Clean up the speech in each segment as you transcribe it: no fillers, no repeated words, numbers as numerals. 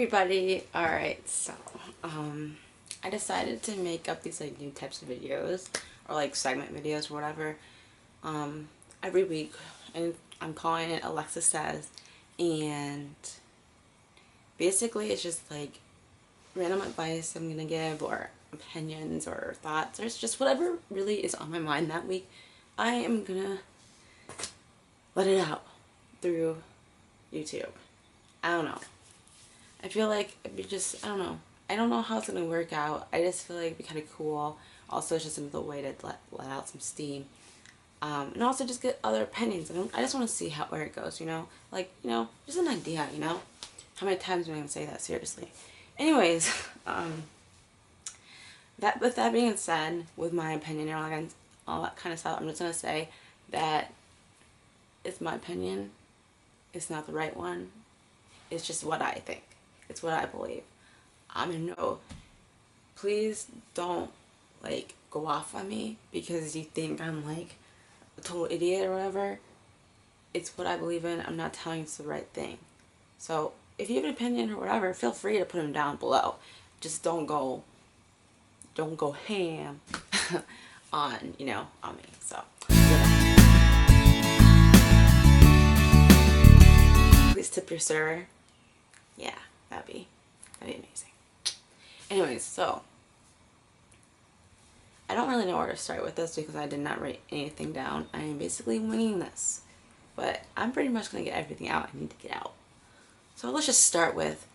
everybody. Alright, so I decided to make up these like new types of videos or like segment videos or whatever every week, and I'm calling it Alexis Says, and basically it's just like random advice I'm gonna give, or opinions or thoughts, or it's just whatever really is on my mind that week. I am gonna let it out through YouTube. I don't know. I feel like it'd be just, I don't know. I don't know how it's going to work out. I just feel like it'd be kind of cool. Also, it's just another way to let out some steam. And also just get other opinions. I just want to see where it goes, you know? Like, you know, just an idea, you know? How many times am I going to say that seriously? Anyways, with that being said, with my opinion and all that kind of stuff, I'm just going to say that it's my opinion. It's not the right one. It's just what I think. It's what I believe. No, please don't like go off on me because you think I'm like a total idiot or whatever. It's what I believe in. I'm not telling you it's the right thing. So if you have an opinion or whatever, feel free to put them down below. Just don't go ham on, you know, on me. So please tip your server. Yeah, that'd be amazing. Anyways, so I don't really know where to start with this because I did not write anything down. I am basically winging this, but I'm pretty much gonna get everything out I need to get out. So let's just start with,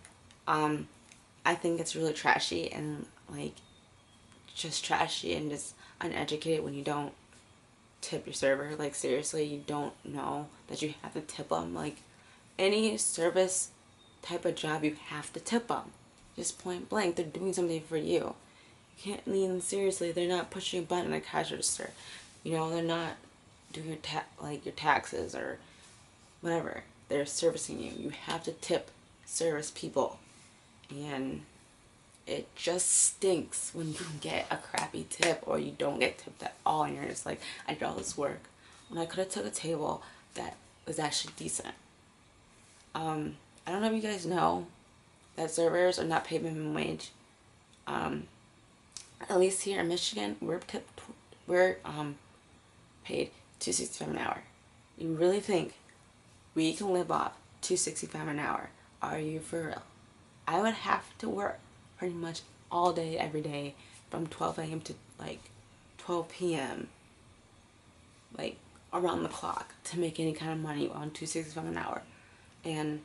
I think it's really trashy and like just trashy and just uneducated when you don't tip your server. Like seriously, you don't know that you have to tip them. Like any service type of job, you have to tip them. Just point blank, they're doing something for you. You can't lean them seriously. They're not pushing a button at a cash register. You know, they're not doing your your taxes or whatever. They're servicing you. You have to tip service people, and it just stinks when you get a crappy tip or you don't get tipped at all, and you're just like, I did all this work when I could have took a table that was actually decent. I don't know if you guys know that servers are not paid minimum wage. At least here in Michigan, we're paid $2.65 an hour. You really think we can live off $2.65 an hour? Are you for real? I would have to work pretty much all day, every day, from 12 a.m. to like 12 p.m. like around the clock to make any kind of money on $2.65 an hour. And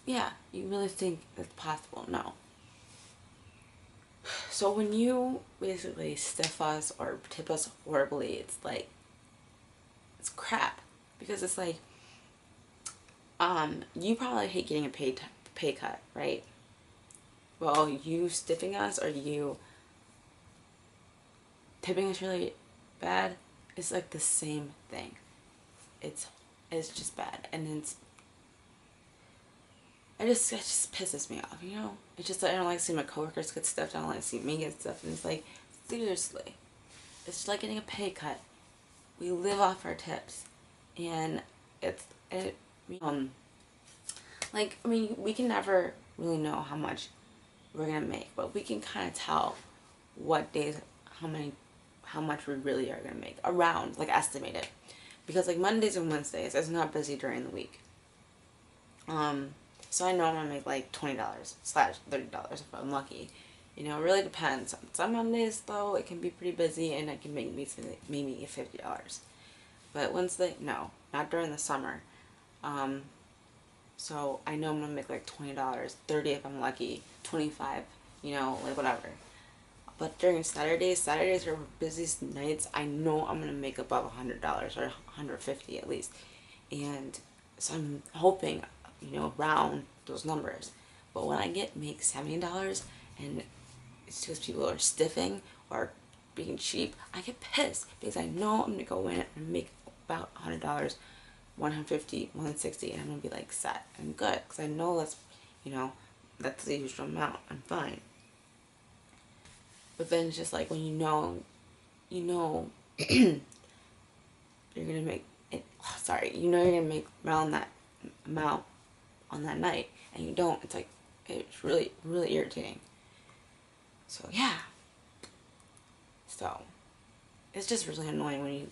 yeah, you really think it's possible? No. So when you basically stiff us or tip us horribly, it's like, it's crap. Because it's like, you probably hate getting a pay cut, right? Well, you stiffing us or you tipping us really bad, it's like the same thing. It's just bad. And then it just pisses me off, you know? It's just, I don't like seeing my coworkers get stuff. I don't like seeing me get stuff. And it's like, seriously. It's just like getting a pay cut. We live off our tips. And like, I mean, we can never really know how much we're going to make. But we can kind of tell what days, how much we really are going to make. Around, like, estimated. Because, like, Mondays and Wednesdays, it's not busy during the week. So I know I'm going to make like $20/$30 if I'm lucky. You know, it really depends. Some Mondays, though, it can be pretty busy and I can make maybe $50. But Wednesday, no, not during the summer. So I know I'm going to make like $20, $30 if I'm lucky, $25, you know, like whatever. But during Saturdays are busiest nights, I know I'm going to make above $100 or $150 at least. And so I'm hoping, you know, around those numbers. But when I make $70 and it's just people are stiffing or being cheap, I get pissed because I know I'm gonna go in and make about $100, $150, $160, and I'm gonna be like set and good because I know that's, you know, that's the usual amount. I'm fine. But then it's just like when you know you're gonna make it. Sorry, you know you're gonna make around that amount on that night, and you don't. It's like, It's really, really irritating. So yeah. So it's just really annoying when you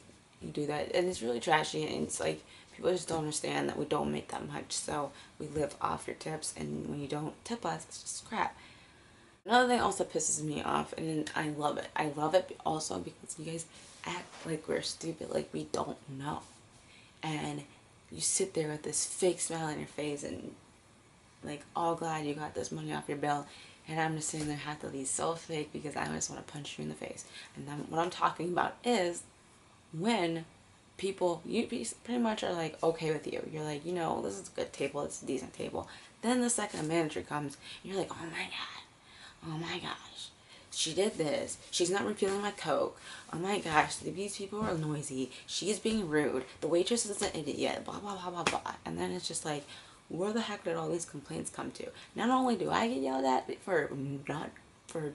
do that, and it's really trashy, and it's like people just don't understand that we don't make that much, so we live off your tips, and when you don't tip us, it's just crap. Another thing also pisses me off, and I love it. I love it also because you guys act like we're stupid, like we don't know, and you sit there with this fake smile on your face and like all glad you got this money off your bill, and I'm just sitting there happily so fake because I just want to punch you in the face. And then what I'm talking about is when people, you pretty much are like okay with you. You're like, you know, this is a good table, it's a decent table. Then the second a manager comes, you're like, oh my gosh, she did this. She's not refilling my Coke. Oh my gosh, these people are noisy. She's being rude. The waitress is an idiot. Blah, blah, blah, blah, blah. And then it's just like, where the heck did all these complaints come to? Not only do I get yelled at for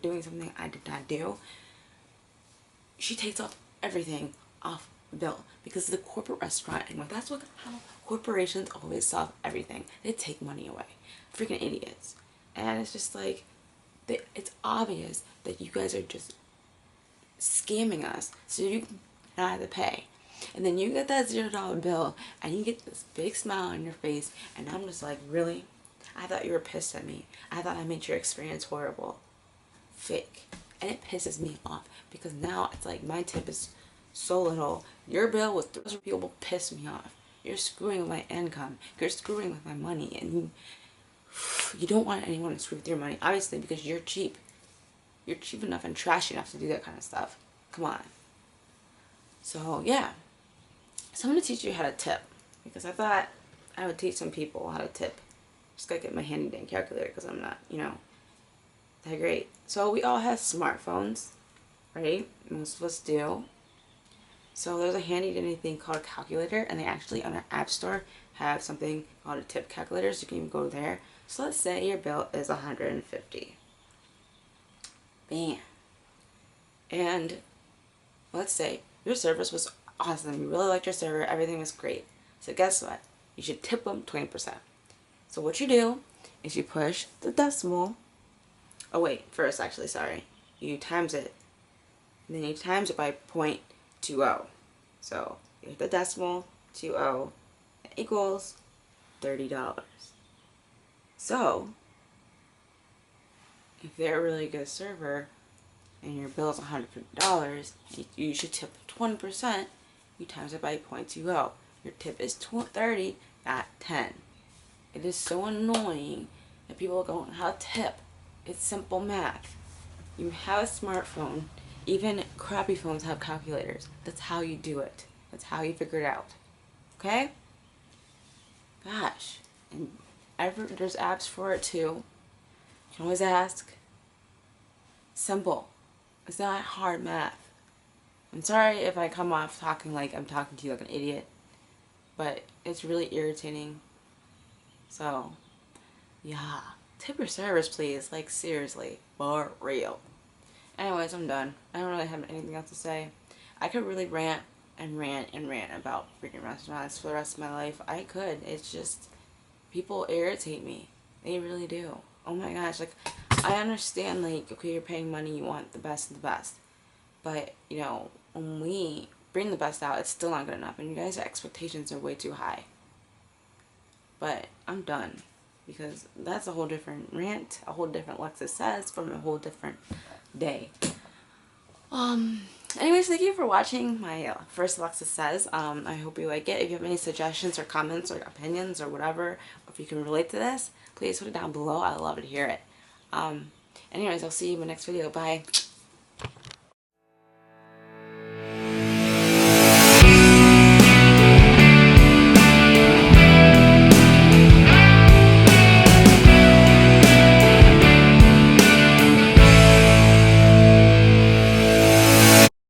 doing something I did not do, she takes off everything off the bill because the corporate restaurant, and that's how corporations always solve everything. They take money away. Freaking idiots. And it's just like, it's obvious that you guys are just scamming us so you can not have to pay. And then you get that $0 bill and you get this big smile on your face, and I'm just like, really? I thought you were pissed at me. I thought I made your experience horrible. Fake. And it pisses me off because now it's like my tip is so little. Your bill with those people piss me off. You're screwing with my income. You're screwing with my money, and you don't want anyone to screw with your money, obviously, because you're cheap. You're cheap enough and trashy enough to do that kind of stuff. Come on. So yeah. So I'm going to teach you how to tip, because I thought I would teach some people how to tip. Just gotta get my handy dandy calculator because I'm not, you know, that great. So we all have smartphones, right? Most of us do. So there's a handy dandy thing called a calculator, and they actually on our app store have something called a tip calculator, so you can even go there. So let's say your bill is $150. Bam. And let's say your service was awesome. You really liked your server. Everything was great. So guess what? You should tip them 20%. So what you do is you push the decimal. Oh wait, first actually, sorry. You times it. And then you times it by 0.20. So you hit the decimal, 20, that equals $30. So if they're a really good server and your bill is $150, you should tip 20%. You times it by 0.20. Your tip is 30, not 10. It is so annoying that people don't know how to tip. It's simple math. You have a smartphone. Even crappy phones have calculators. That's how you do it. That's how you figure it out. Okay? Gosh. And there's apps for it too. You can always ask. Simple. It's not hard math. I'm sorry if I come off talking like I'm talking to you like an idiot, but it's really irritating. So, yeah. Tip your servers, please. Like, seriously. For real. Anyways, I'm done. I don't really have anything else to say. I could really rant and rant and rant about freaking restaurants for the rest of my life. I could. It's just, people irritate me. They really do. Oh my gosh. Like, I understand, like, okay, you're paying money, you want the best of the best. But, you know, when we bring the best out, it's still not good enough. And you guys' expectations are way too high. But I'm done. Because that's a whole different rant, a whole different Alexis says from a whole different day. Anyways, thank you for watching my first Alexis says. I hope you like it. If you have any suggestions or comments or opinions or whatever, or if you can relate to this, please put it down below. I'd love to hear it. Anyways, I'll see you in my next video. Bye.